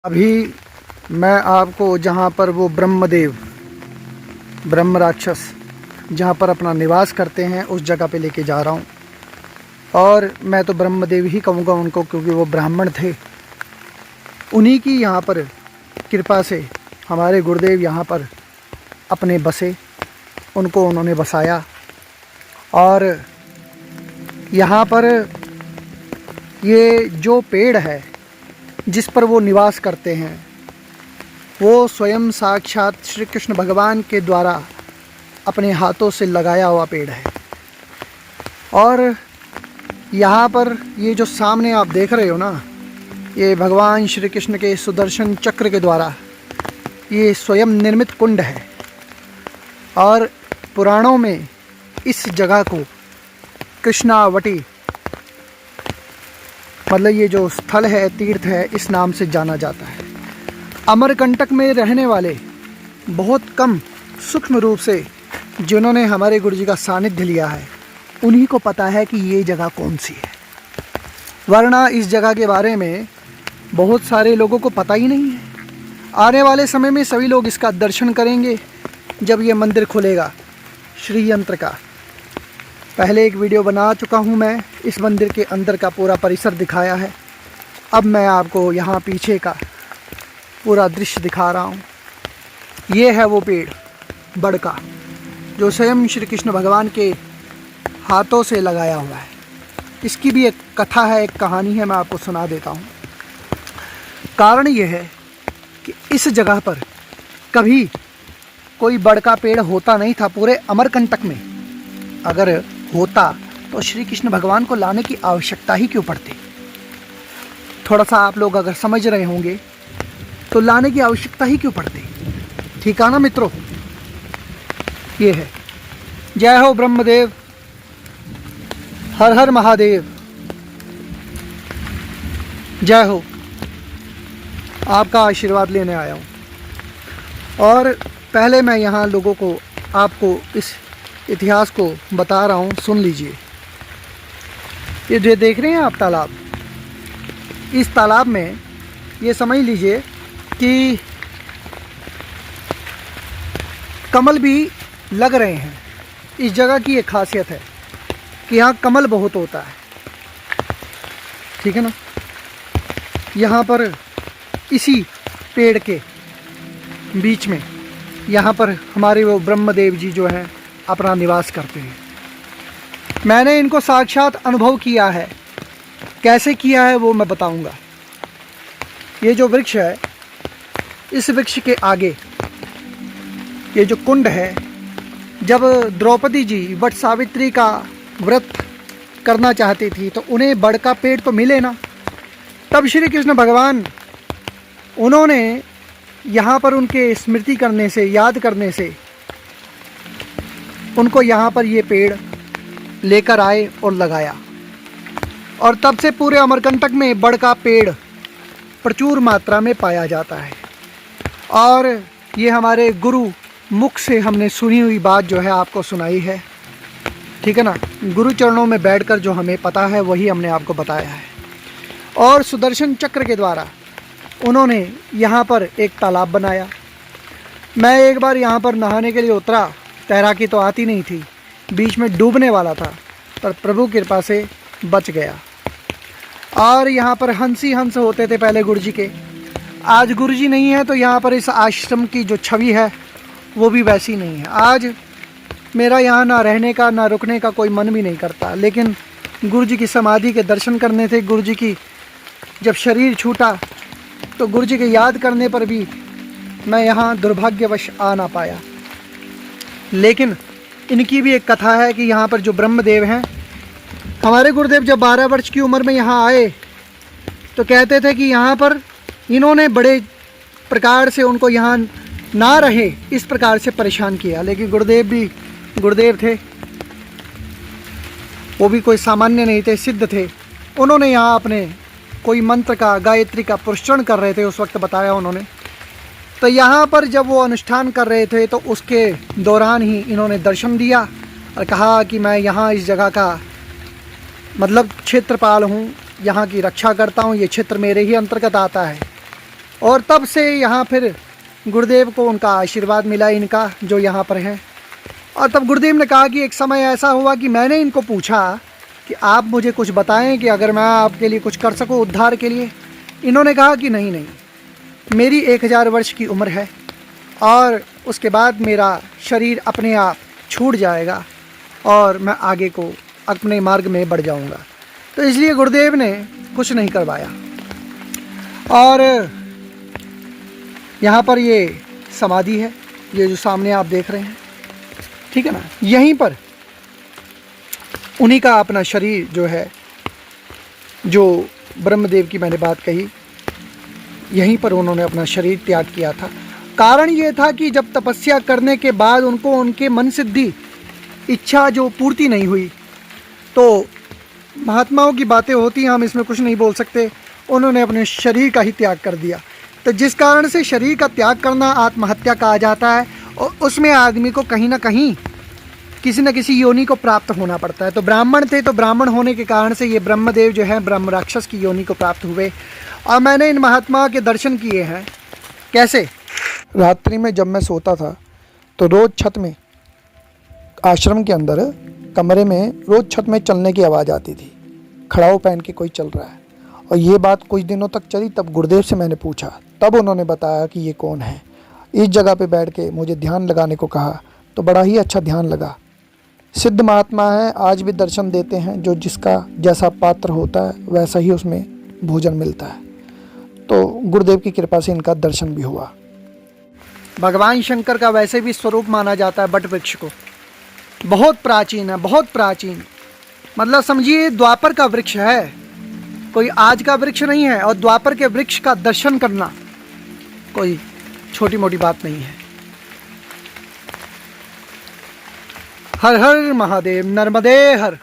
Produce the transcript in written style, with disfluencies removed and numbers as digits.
अभी मैं आपको जहाँ पर वो ब्रह्मदेव ब्रह्म राक्षस जहाँ पर अपना निवास करते हैं उस जगह पे लेके जा रहा हूँ। और मैं तो ब्रह्मदेव ही कहूँगा उनको, क्योंकि वो ब्राह्मण थे। उन्हीं की यहाँ पर कृपा से हमारे गुरुदेव यहाँ पर अपने बसे, उनको उन्होंने बसाया। और यहाँ पर ये जो पेड़ है जिस पर वो निवास करते हैं वो स्वयं साक्षात श्री कृष्ण भगवान के द्वारा अपने हाथों से लगाया हुआ पेड़ है। और यहाँ पर ये जो सामने आप देख रहे हो ना, ये भगवान श्री कृष्ण के सुदर्शन चक्र के द्वारा ये स्वयं निर्मित कुंड है। और पुराणों में इस जगह को कृष्णावटी, मतलब ये जो स्थल है, तीर्थ है, इस नाम से जाना जाता है। अमरकंटक में रहने वाले बहुत कम सूक्ष्म रूप से जिन्होंने हमारे गुरु जी का सानिध्य लिया है उन्हीं को पता है कि ये जगह कौन सी है, वरना इस जगह के बारे में बहुत सारे लोगों को पता ही नहीं है। आने वाले समय में सभी लोग इसका दर्शन करेंगे जब ये मंदिर खुलेगा श्री यंत्र का। पहले एक वीडियो बना चुका हूँ मैं, इस मंदिर के अंदर का पूरा परिसर दिखाया है। अब मैं आपको यहाँ पीछे का पूरा दृश्य दिखा रहा हूँ। ये है वो पेड़ बड़ का जो स्वयं श्री कृष्ण भगवान के हाथों से लगाया हुआ है। इसकी भी एक कथा है, एक कहानी है, मैं आपको सुना देता हूँ। कारण ये है कि इस जगह पर कभी कोई बड़ का पेड़ होता नहीं था पूरे अमरकंटक में। अगर होता तो श्री कृष्ण भगवान को लाने की आवश्यकता ही क्यों पड़ती? थोड़ा सा आप लोग अगर समझ रहे होंगे तो लाने की आवश्यकता ही क्यों पड़ती? ठीक है ना मित्रों? ये है। जय हो ब्रह्मदेव, हर हर महादेव, जय हो। आपका आशीर्वाद लेने आया हूँ। और पहले मैं यहाँ लोगों को, आपको इस इतिहास को बता रहा हूँ, सुन लीजिए। ये जो देख रहे हैं आप तालाब, इस तालाब में ये समझ लीजिए कि कमल भी लग रहे हैं। इस जगह की एक खासियत है कि यहाँ कमल बहुत होता है, ठीक है ना। यहाँ पर इसी पेड़ के बीच में यहाँ पर हमारे वो ब्रह्मदेव जी जो हैं अपना निवास करते हैं। मैंने इनको साक्षात अनुभव किया है। कैसे किया है वो मैं बताऊंगा। ये जो वृक्ष है, इस वृक्ष के आगे ये जो कुंड है, जब द्रौपदी जी वट सावित्री का व्रत करना चाहती थी तो उन्हें बड़ का पेड़ तो मिले ना। तब श्री कृष्ण भगवान उन्होंने यहाँ पर उनके स्मृति करने से, याद करने से उनको यहाँ पर ये पेड़ लेकर आए और लगाया। और तब से पूरे अमरकंटक में बड़ का पेड़ प्रचुर मात्रा में पाया जाता है। और ये हमारे गुरु मुख से हमने सुनी हुई बात जो है आपको सुनाई है, ठीक है ना। गुरु चरणों में बैठकर जो हमें पता है वही हमने आपको बताया है। और सुदर्शन चक्र के द्वारा उन्होंने यहाँ पर एक तालाब बनाया। मैं एक बार यहाँ पर नहाने के लिए उतरा, तैराकी तो आती नहीं थी, बीच में डूबने वाला था, पर प्रभु कृपा से बच गया। और यहाँ पर हंस ही हंस होते थे पहले गुरुजी के। आज गुरुजी नहीं है तो यहाँ पर इस आश्रम की जो छवि है वो भी वैसी नहीं है। आज मेरा यहाँ ना रहने का ना रुकने का कोई मन भी नहीं करता, लेकिन गुरुजी की समाधि के दर्शन करने थे। गुरुजी की जब शरीर छूटा तो गुरुजी के याद करने पर भी मैं यहाँ दुर्भाग्यवश आ ना पाया। लेकिन इनकी भी एक कथा है कि यहाँ पर जो ब्रह्मदेव हैं, हमारे गुरुदेव जब 12 वर्ष की उम्र में यहाँ आए तो कहते थे कि यहाँ पर इन्होंने बड़े प्रकार से उनको यहाँ ना रहे इस प्रकार से परेशान किया। लेकिन गुरुदेव भी गुरुदेव थे, वो भी कोई सामान्य नहीं थे, सिद्ध थे। उन्होंने यहाँ अपने कोई मंत्र का, गायत्री का पुरस्चरण कर रहे थे, उस वक्त बताया उन्होंने। तो यहाँ पर जब वो अनुष्ठान कर रहे थे तो उसके दौरान ही इन्होंने दर्शन दिया और कहा कि मैं यहाँ इस जगह का मतलब क्षेत्रपाल हूँ, यहाँ की रक्षा करता हूँ, ये क्षेत्र मेरे ही अंतर्गत आता है। और तब से यहाँ फिर गुरुदेव को उनका आशीर्वाद मिला, इनका जो यहाँ पर हैं। और तब गुरुदेव ने कहा कि एक समय ऐसा हुआ कि मैंने इनको पूछा कि आप मुझे कुछ बताएं कि अगर मैं आपके लिए कुछ कर सकूं उद्धार के लिए। इन्होंने कहा कि नहीं नहीं, मेरी 1000 वर्ष की उम्र है और उसके बाद मेरा शरीर अपने आप छूट जाएगा और मैं आगे को अपने मार्ग में बढ़ जाऊंगा। तो इसलिए गुरुदेव ने कुछ नहीं करवाया। और यहाँ पर ये समाधि है, ये जो सामने आप देख रहे हैं, ठीक है ना, यहीं पर उन्हीं का अपना शरीर जो है, जो ब्रह्मदेव की मैंने बात कही, यहीं पर उन्होंने अपना शरीर त्याग किया था। कारण ये था कि जब तपस्या करने के बाद उनको उनके मन सिद्धि इच्छा जो पूर्ति नहीं हुई, तो महात्माओं की बातें होती हैं, हम इसमें कुछ नहीं बोल सकते, उन्होंने अपने शरीर का ही त्याग कर दिया। तो जिस कारण से शरीर का त्याग करना आत्महत्या कहा जाता है और उसमें आदमी को कहीं ना कहीं किसी न किसी योनि को प्राप्त होना पड़ता है। तो ब्राह्मण थे, तो ब्राह्मण होने के कारण से ये ब्रह्मदेव जो है ब्रह्म राक्षस की योनि को प्राप्त हुए। और मैंने इन महात्मा के दर्शन किए हैं। कैसे? रात्रि में जब मैं सोता था तो रोज़ छत में, आश्रम के अंदर कमरे में रोज़ छत में चलने की आवाज़ आती थी, खड़ाऊ पहन के कोई चल रहा है। और ये बात कुछ दिनों तक चली। तब गुरुदेव से मैंने पूछा, तब उन्होंने बताया कि ये कौन है। इस जगह पे बैठ के मुझे ध्यान लगाने को कहा, तो बड़ा ही अच्छा ध्यान लगा। सिद्ध महात्मा है, आज भी दर्शन देते हैं, जो जिसका जैसा पात्र होता है वैसा ही उसमें भोजन मिलता है। तो गुरुदेव की कृपा से इनका दर्शन भी हुआ। भगवान शंकर का वैसे भी स्वरूप माना जाता है बट वृक्ष को, बहुत प्राचीन है, बहुत प्राचीन, मतलब समझिए द्वापर का वृक्ष है, कोई आज का वृक्ष नहीं है। और द्वापर के वृक्ष का दर्शन करना कोई छोटी मोटी बात नहीं है। हर हर महादेव, नर्मदे हर।